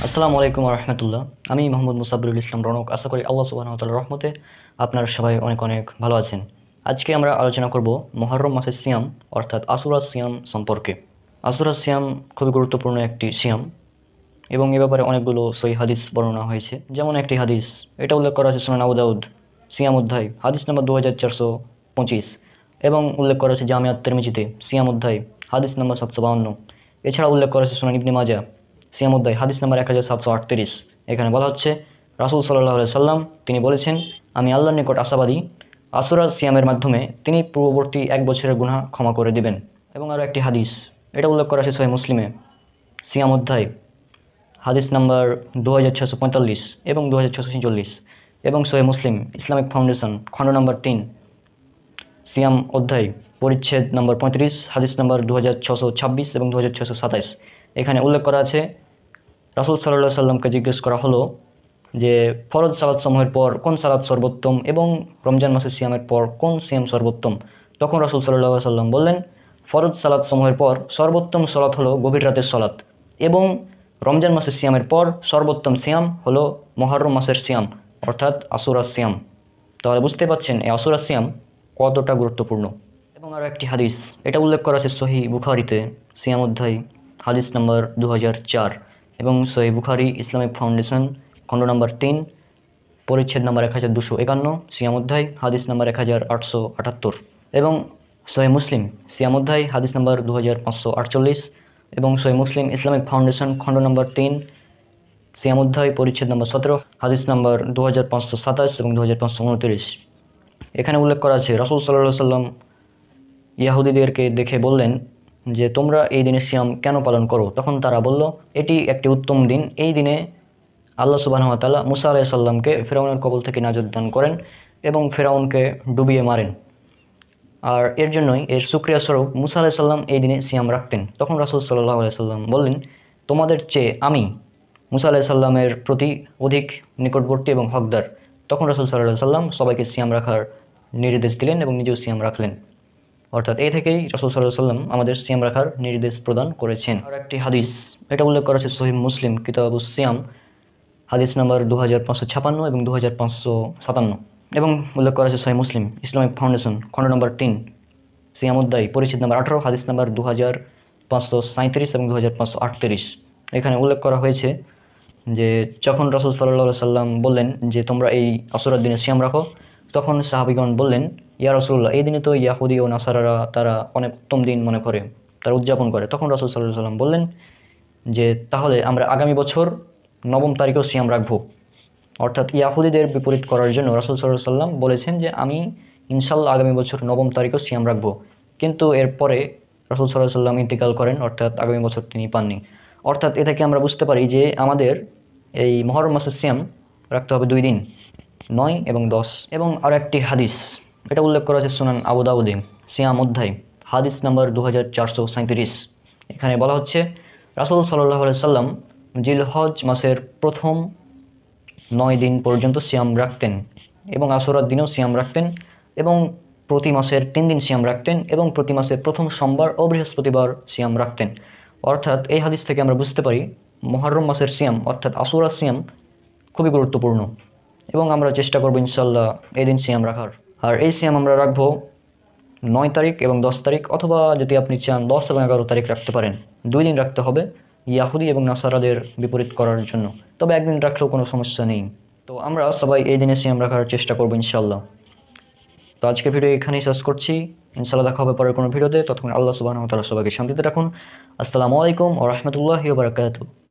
আসসালামু আলাইকুম রহমতুল্লাহ। আমি মোহাম্মদ মুসাব্বিরুল ইসলাম রনক। আশা করি আল্লাহ সুবহানাহু ওয়া তাআলার রহমতে আপনারা সবাই অনেক অনেক ভালো আছেন। আজকে আমরা আলোচনা করব মুহররম মাসের সিয়াম অর্থাৎ আশুরা সিয়াম সম্পর্কে। আশুরা সিয়াম খুবই গুরুত্বপূর্ণ একটি সিয়াম এবং এ ব্যাপারে অনেকগুলো সহিহ হাদিস বর্ণনা হয়েছে। যেমন একটি হাদিস, এটা উল্লেখ করা আছে সুনান আবু দাউদ সিয়াম অধ্যায় হাদিস নম্বর 2425 এবং উল্লেখ করা আছে জামিয়াত তিরমিজিতে সিয়াম অধ্যায় হাদিস নম্বর 752। এছাড়া উল্লেখ করা আছে সুনান ইবনে মাজাহ সিয়াম অধ্যায় হাদিস নম্বর 1738। এখানে বলা হচ্ছে রাসূল সাল্লাল্লাহু আলাইহি সাল্লাম তিনি বলেছেন, আমি আল্লাহর নিকট আশাবাদী আশুরা সিয়ামের মাধ্যমে তিনি পূর্ববর্তী এক বছরের গুনাহ ক্ষমা করে দিবেন। এবং আরও একটি হাদিস, এটা উল্লেখ করা আছে সহিহ মুসলিমে সিয়াম অধ্যায় হাদিস নাম্বার 2645 এবং 2646 এবং সহিহ মুসলিম ইসলামিক ফাউন্ডেশন খণ্ড নম্বর 3 সিয়াম অধ্যায় পরিচ্ছেদ নম্বর 35 হাদিস নাম্বার 2626 এবং 2627। এখানে উল্লেখ করা আছে রাসূল সাল্লাল্লাহু আলাইহি সাল্লামকে জিজ্ঞেস করা হলো যে ফরজ সালাত সমূহের পর কোন সালাত সর্বোত্তম এবং রমজান মাসের সিয়ামের পর কোন সিয়াম সর্বোত্তম। তখন রাসূল সাল্লাল্লাহু আলাইহি সাল্লাম বললেন, ফরজ সালাত সমূহের পর সর্বোত্তম সালাত হলো গভীর রাতের সালাত এবং রমজান মাসের সিয়ামের পর সর্বোত্তম সিয়াম হলো মুহররম মাসের সিয়াম অর্থাৎ আশুরা সিয়াম। তাহলে বুঝতে পারছেন এই আশুরা সিয়াম কতটা গুরুত্বপূর্ণ। এবং আরও একটি হাদিস, এটা উল্লেখ করা আছে সহিহ বুখারীতে সিয়াম অধ্যায় হাদিস নম্বর 2004 এবং সহিহ বুখারী ইসলামিক ফাউন্ডেশন খণ্ড নম্বর 3 পরিচ্ছেদ নম্বর 1251 সিয়াম অধ্যায় হাদিস নম্বর 1878 এবং সহিহ মুসলিম সিয়াম অধ্যায় হাদিস নম্বর 2548 এবং সহিহ মুসলিম ইসলামিক ফাউন্ডেশন খণ্ড নম্বর 3 সিয়াম অধ্যায় পরিচ্ছেদ নম্বর 17 হাদিস নম্বর 2527 এবং 2529। এখানে উল্লেখ করা আছে রাসূল সাল্লাল্লাহু আলাইহি সাল্লাম ইয়াহুদীদেরকে দেখে বললেন যে তোমরা এই দিনের সিয়াম কেন পালন করো। তখন তারা বলল, এটি একটি উত্তম দিন, এই দিনে আল্লাহ সুবহানাহু ওয়া তাআলা মুসা আলাইহিস সালামকে ফেরাউনের কবল থেকে নাজাত দান করেন এবং ফেরাউনকে ডুবিয়ে মারেন। আর এর জন্যই এর শুকরিয়া স্বরূপ মুসা আলাইহিস সালাম এই দিনে সিয়াম রাখতেন। তখন রাসূল সাল্লাল্লাহু আলাইহি সাল্লাম বললেন, তোমাদের চেয়ে আমি মুসা আলাইহিস সালামের প্রতি অধিক নিকটবর্তী এবং হকদার। তখন রাসূল সাল্লাল্লাহু আলাইহি সাল্লাম সবাইকে সিয়াম রাখার নির্দেশ দিলেন এবং নিজেও সিয়াম রাখলেন। অর্থাৎ এই থেকেই রাসূল সাল্লাল্লাহু আলাইহি সাল্লাম আমাদের সিয়াম রাখার নির্দেশ প্রদান করেছেন। আর একটি হাদিস, এটা উল্লেখ করা আছে সহিহ মুসলিম কিতাবুস সিয়াম হাদিস নম্বর 2556 এবং 2557 এবং উল্লেখ করা আছে সহিহ মুসলিম ইসলামিক ফাউন্ডেশন খণ্ড নম্বর 3 সিয়াম অধ্যায় পরিচ্ছেদ নম্বর 18 হাদিস নম্বর 2537 এবং 2538। এখানে উল্লেখ করা হয়েছে যে যখন রাসূল সাল্লাল্লাহু আলাইহি সাল্লাম বললেন যে তোমরা এই আশুরার দিনে সিয়াম রাখো, তখন সাহাবীগণ বললেন, ইয়া রাসূলুল্লাহ, এই দিনে তো ইয়াহুদি ও নাসারারা তারা অনেক উত্তম দিন মনে করে, তারা উদযাপন করে। তখন রাসূল সাল্লাল্লাহু আলাইহি সাল্লাম বললেন যে তাহলে আমরা আগামী বছর 9 তারিখেও সিয়াম রাখবো। অর্থাৎ ইয়াহুদীদের বিপরীত করার জন্য রাসূল সাল্লাল্লাহু আলাইহি সাল্লাম বলেছেন যে আমি ইনশাআল্লাহ আগামী বছর 9 তারিখেও সিয়াম রাখবো। কিন্তু এরপরে রাসূল সাল্লাল্লাহু আলাইহি সাল্লাম ইন্তেকাল করেন, অর্থাৎ আগামী বছর তিনি পাননি। অর্থাৎ এ থেকে আমরা বুঝতে পারি যে আমাদের এই মুহররম মাসের সিয়াম রাখতে হবে 2 দিন, 9 এবং 10। এবং আর একটি হাদিস, এটা উল্লেখ করা আছে সুনান আবু দাউদে সিয়াম অধ্যায় হাদিস নম্বর 2437। এখানে বলা হচ্ছে রাসূল সাল্লাল্লাহু আলাইহি সাল্লাম জিলহজ মাসের প্রথম 9 দিন পর্যন্ত সিয়াম রাখতেন এবং আশুরার দিনেও সিয়াম রাখতেন এবং প্রতি মাসের 3 দিন সিয়াম রাখতেন এবং প্রতি মাসের প্রথম সোমবার ও বৃহস্পতিবার সিয়াম রাখতেন। অর্থাৎ এই হাদিস থেকে আমরা বুঝতে পারি মুহররম মাসের সিয়াম অর্থাৎ আশুরা সিয়াম খুবই গুরুত্বপূর্ণ এবং আমরা চেষ্টা করব ইনশাআল্লাহ এই দিন সিয়াম রাখার। আর এই সিয়াম আমরা রাখবো 9 তারিখ এবং 10 তারিখ, অথবা যদি আপনি চান 10 এবং 11 তারিখ রাখতে পারেন। 2 দিন রাখতে হবে ইয়াহুদি এবং নাসারাদের বিপরীত করার জন্য, তবে একদিন রাখলেও কোনো সমস্যা নেই। তো আমরা সবাই এই দিনে সিয়াম রাখার চেষ্টা করবো ইনশাআল্লাহ। তো আজকের ভিডিও এখানেই শেষ করছি, ইনশাআল্লাহ দেখা হবে পরের কোনো ভিডিওতে। ততক্ষণ আল্লাহ সুবহানাহু ওয়া তাআলা সবাইকে শান্তিতে রাখুন। আসসালামু আলাইকুম ওয়া রাহমাতুল্লাহি ওয়া বারাকাতুহু।